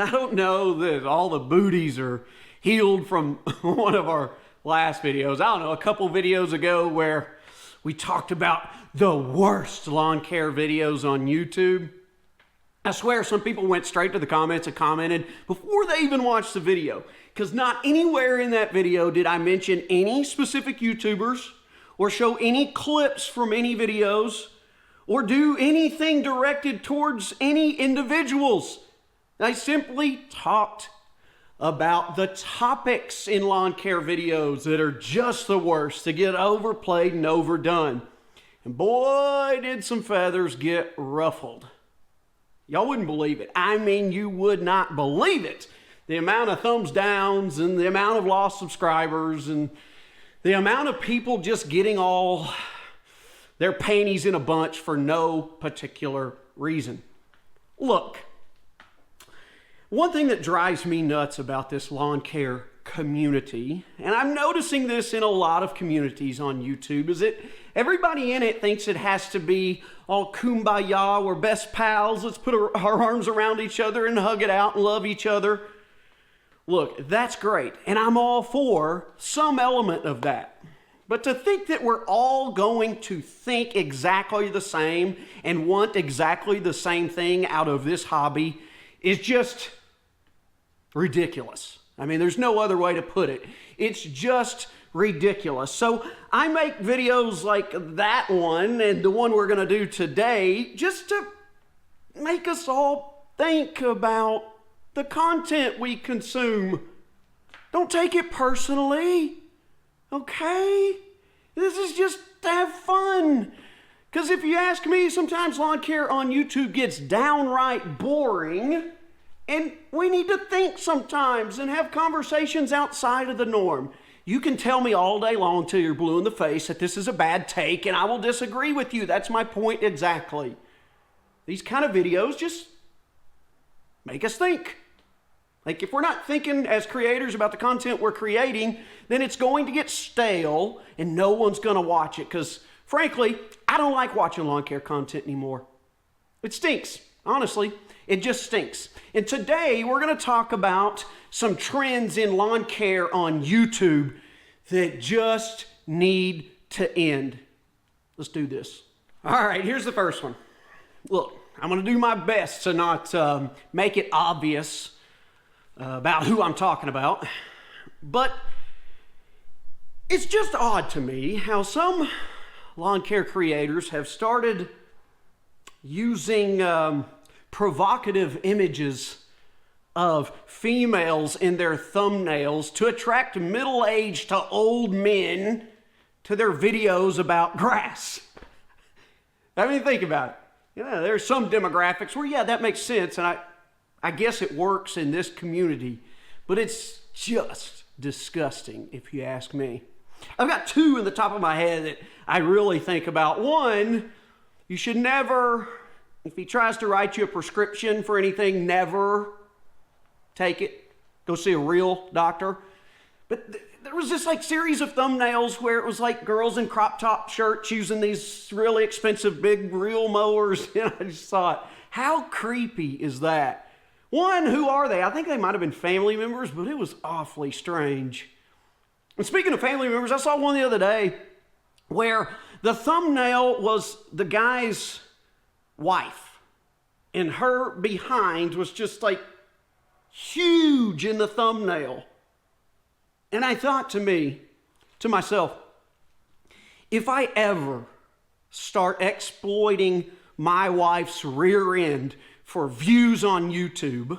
I don't know that all the booties are healed from one of our last videos. I don't know, a couple videos ago where we talked about the worst lawn care videos on YouTube. I swear some people went straight to the comments and commented before they even watched the video, because not anywhere in that video did I mention any specific YouTubers or show any clips from any videos or do anything directed towards any individuals. I simply talked about the topics in lawn care videos that are just the worst, to get overplayed and overdone. And boy, did some feathers get ruffled. Y'all wouldn't believe it. I mean, you would not believe it. The amount of thumbs downs and the amount of lost subscribers and the amount of people just getting all their panties in a bunch for no particular reason. Look, one thing that drives me nuts about this lawn care community, and I'm noticing this in a lot of communities on YouTube, is that everybody in it thinks it has to be all kumbaya, we're best pals, let's put our arms around each other and hug it out and love each other. Look, that's great, and I'm all for some element of that. But to think that we're all going to think exactly the same and want exactly the same thing out of this hobby is just ridiculous. I mean, there's no other way to put it. It's just ridiculous. So I make videos like that one and the one we're going to do today just to make us all think about the content we consume. Don't take it personally, okay? This is just to have fun. Because if you ask me, sometimes lawn care on YouTube gets downright boring. And we need to think sometimes and have conversations outside of the norm. You can tell me all day long till you're blue in the face that this is a bad take, and I will disagree with you. That's my point exactly. These kind of videos just make us think. Like, if we're not thinking as creators about the content we're creating, then it's going to get stale and no one's going to watch it. Because frankly, I don't like watching lawn care content anymore. It stinks, honestly. It just stinks. And today we're going to talk about some trends in lawn care on YouTube that just need to end. Let's do this. All right, here's the first one. Look, I'm going to do my best to not make it obvious about who I'm talking about, but it's just odd to me how some lawn care creators have started using provocative images of females in their thumbnails to attract middle-aged to old men to their videos about grass. I mean, think about it. Yeah, there's some demographics where, yeah, that makes sense, and I guess it works in this community, but it's just disgusting if you ask me. I've got two in the top of my head that I really think about. One, you should never, if he tries to write you a prescription for anything, never take it. Go see a real doctor. But there was this like series of thumbnails where it was like girls in crop top shirts using these really expensive big reel mowers. And I just thought, how creepy is that? One, who are they? I think they might have been family members, but it was awfully strange. And speaking of family members, I saw one the other day where the thumbnail was the guy's wife, and her behind was just like huge in the thumbnail. And I thought to myself, if I ever start exploiting my wife's rear end for views on YouTube,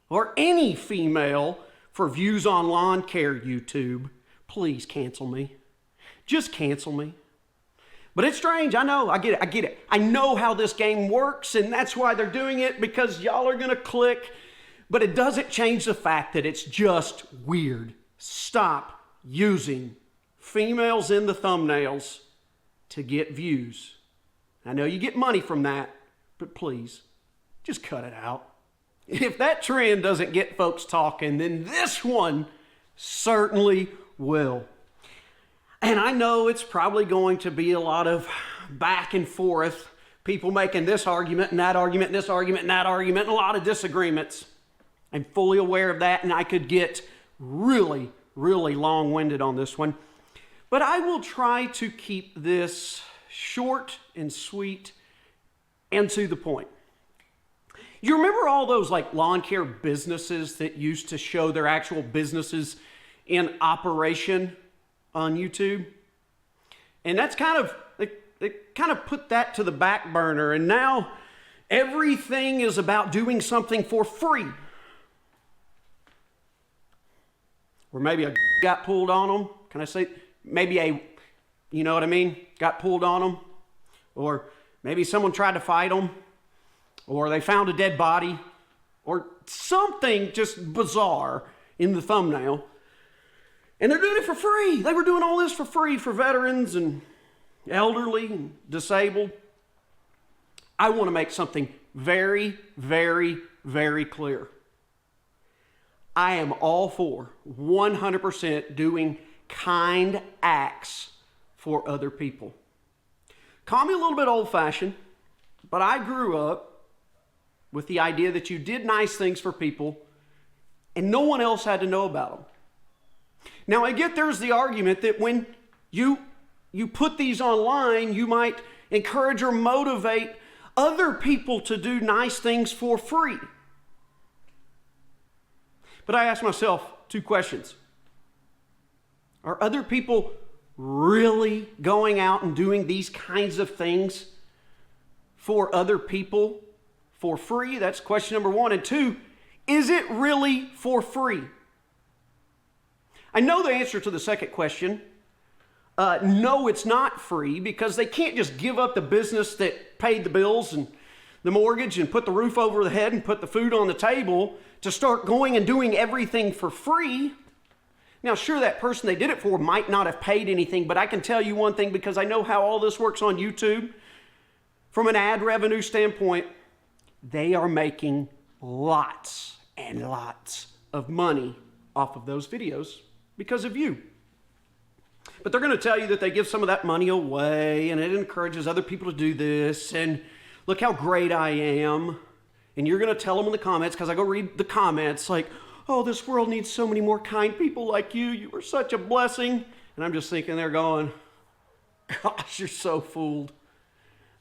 or any female for views on lawn care YouTube, please cancel me. Just cancel me. But it's strange, I know, I get it. I know how this game works, and that's why they're doing it, because y'all are gonna click, but it doesn't change the fact that it's just weird. Stop using females in the thumbnails to get views. I know you get money from that, but please, just cut it out. If that trend doesn't get folks talking, then this one certainly will. And I know it's probably going to be a lot of back and forth, people making this argument and that argument and this argument and that argument, and a lot of disagreements. I'm fully aware of that, and I could get really, really long-winded on this one. But I will try to keep this short and sweet and to the point. You remember all those like lawn care businesses that used to show their actual businesses in operation on YouTube? And that's kind of, they kind of put that to the back burner, and now everything is about doing something for free. Or maybe a got pulled on them. Can I say, maybe you know what I mean? Got pulled on them. Or maybe someone tried to fight them. Or they found a dead body. Or something just bizarre in the thumbnail. And they're doing it for free. They were doing all this for free for veterans and elderly and disabled. I want to make something very, very, very clear. I am all for 100% doing kind acts for other people. Call me a little bit old-fashioned, but I grew up with the idea that you did nice things for people and no one else had to know about them. Now, I get there's the argument that when you put these online, you might encourage or motivate other people to do nice things for free. But I ask myself two questions. Are other people really going out and doing these kinds of things for other people for free? That's question number one. And two, is it really for free? I know the answer to the second question. No, it's not free, because they can't just give up the business that paid the bills and the mortgage and put the roof over the head and put the food on the table to start going and doing everything for free. Now, sure, that person they did it for might not have paid anything, but I can tell you one thing, because I know how all this works on YouTube. From an ad revenue standpoint, they are making lots and lots of money off of those videos because of you. But they're going to tell you that they give some of that money away, and it encourages other people to do this, and look how great I am. And you're going to tell them in the comments, because I go read the comments like, oh, this world needs so many more kind people like you. You are such a blessing. And I'm just thinking they're going, gosh, you're so fooled.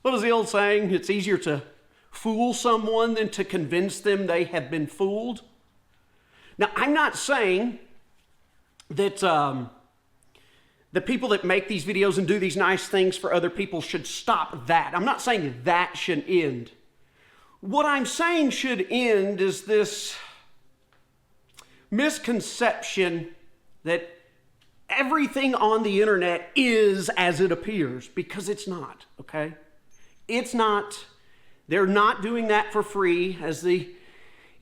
What is the old saying? It's easier to fool someone than to convince them they have been fooled. Now, I'm not saying that the people that make these videos and do these nice things for other people should stop that. I'm not saying that should end. What I'm saying should end is this misconception that everything on the internet is as it appears, because it's not, okay? It's not. They're not doing that for free. As the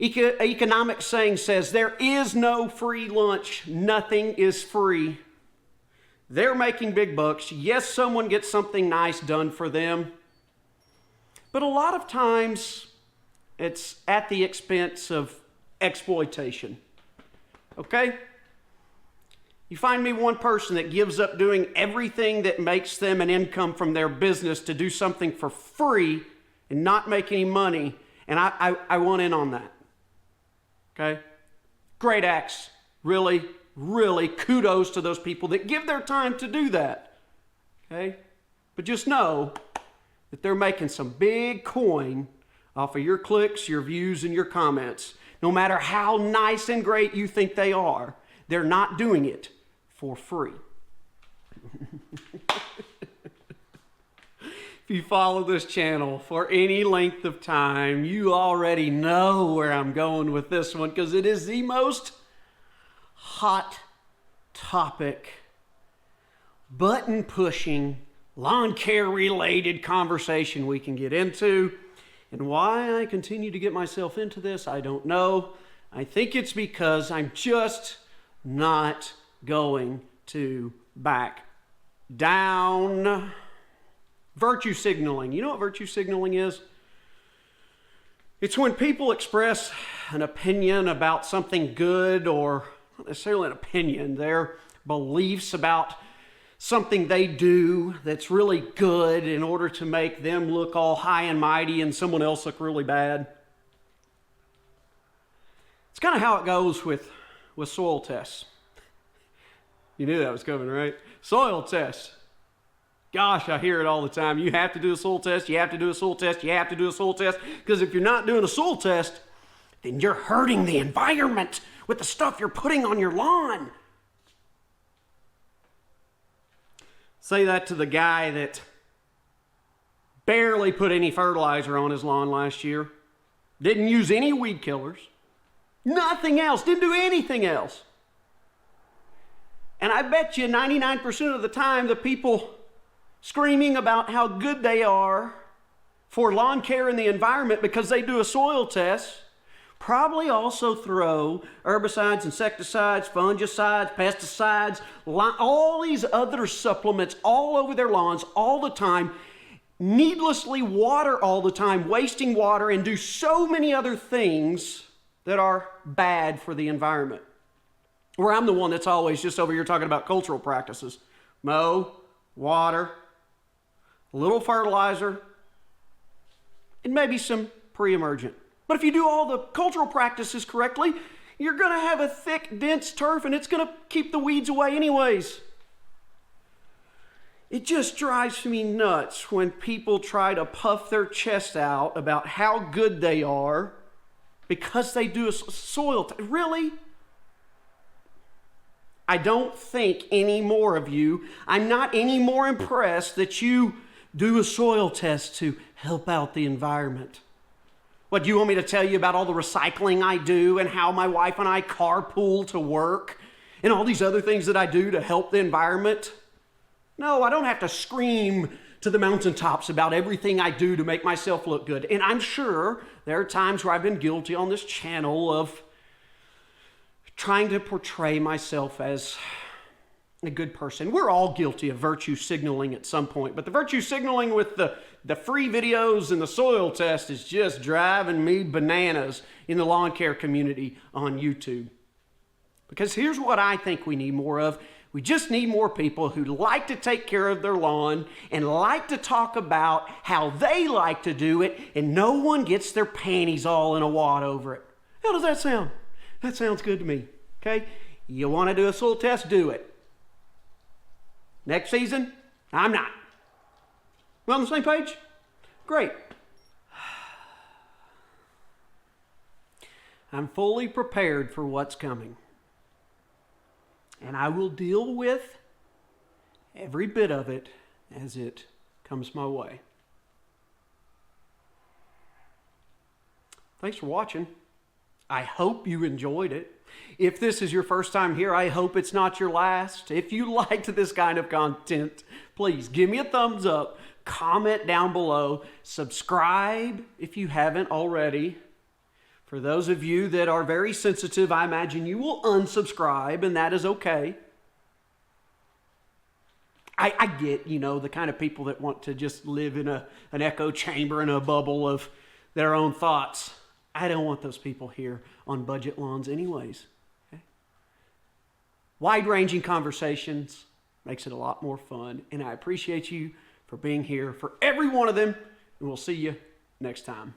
economic saying says, there is no free lunch. Nothing is free. They're making big bucks. Yes, someone gets something nice done for them. But a lot of times, it's at the expense of exploitation. Okay? You find me one person that gives up doing everything that makes them an income from their business to do something for free and not make any money, and I want in on that. Okay? Great acts. Really, really kudos to those people that give their time to do that. Okay? But just know that they're making some big coin off of your clicks, your views, and your comments. No matter how nice and great you think they are, they're not doing it for free. If you follow this channel for any length of time, you already know where I'm going with this one, because it is the most hot topic, button-pushing, lawn care-related conversation we can get into. And why I continue to get myself into this, I don't know. I think it's because I'm just not going to back down. Virtue signaling. You know what virtue signaling is? It's when people express an opinion about something good, or not necessarily an opinion, their beliefs about something they do that's really good in order to make them look all high and mighty and someone else look really bad. It's kind of how it goes with soil tests. You knew that was coming, right? Soil tests. Gosh, I hear it all the time. You have to do a soil test, you have to do a soil test, you have to do a soil test. Because if you're not doing a soil test, then you're hurting the environment with the stuff you're putting on your lawn. Say that to the guy that barely put any fertilizer on his lawn last year. Didn't use any weed killers. Nothing else. Didn't do anything else. And I bet you 99% of the time the people screaming about how good they are for lawn care and the environment because they do a soil test probably also throw herbicides, insecticides, fungicides, pesticides, all these other supplements all over their lawns all the time, needlessly water all the time, wasting water, and do so many other things that are bad for the environment. Where I'm the one that's always just over here talking about cultural practices. Mow, water, a little fertilizer, and maybe some pre-emergent. But if you do all the cultural practices correctly, you're going to have a thick, dense turf, and it's going to keep the weeds away anyways. It just drives me nuts when people try to puff their chest out about how good they are because they do a soil test. Really? I don't think any more of you, I'm not any more impressed that you do a soil test to help out the environment. What, do you want me to tell you about all the recycling I do and how my wife and I carpool to work and all these other things that I do to help the environment? No, I don't have to scream to the mountaintops about everything I do to make myself look good. And I'm sure there are times where I've been guilty on this channel of trying to portray myself as a good person. We're all guilty of virtue signaling at some point, but the virtue signaling with the free videos and the soil test is just driving me bananas in the lawn care community on YouTube. Because here's what I think we need more of. We just need more people who like to take care of their lawn and like to talk about how they like to do it, and no one gets their panties all in a wad over it. How does that sound? That sounds good to me, okay? You want to do a soil test? Do it. Next season, I'm not. We on the same page? Great. I'm fully prepared for what's coming. And I will deal with every bit of it as it comes my way. Thanks for watching. I hope you enjoyed it. If this is your first time here, I hope it's not your last. If you liked this kind of content, please give me a thumbs up, comment down below, subscribe if you haven't already. For those of you that are very sensitive, I imagine you will unsubscribe, and that is okay. I get, the kind of people that want to just live in an echo chamber in a bubble of their own thoughts. I don't want those people here on budget lawns anyways. Okay? Wide-ranging conversations makes it a lot more fun, and I appreciate you for being here for every one of them, and we'll see you next time.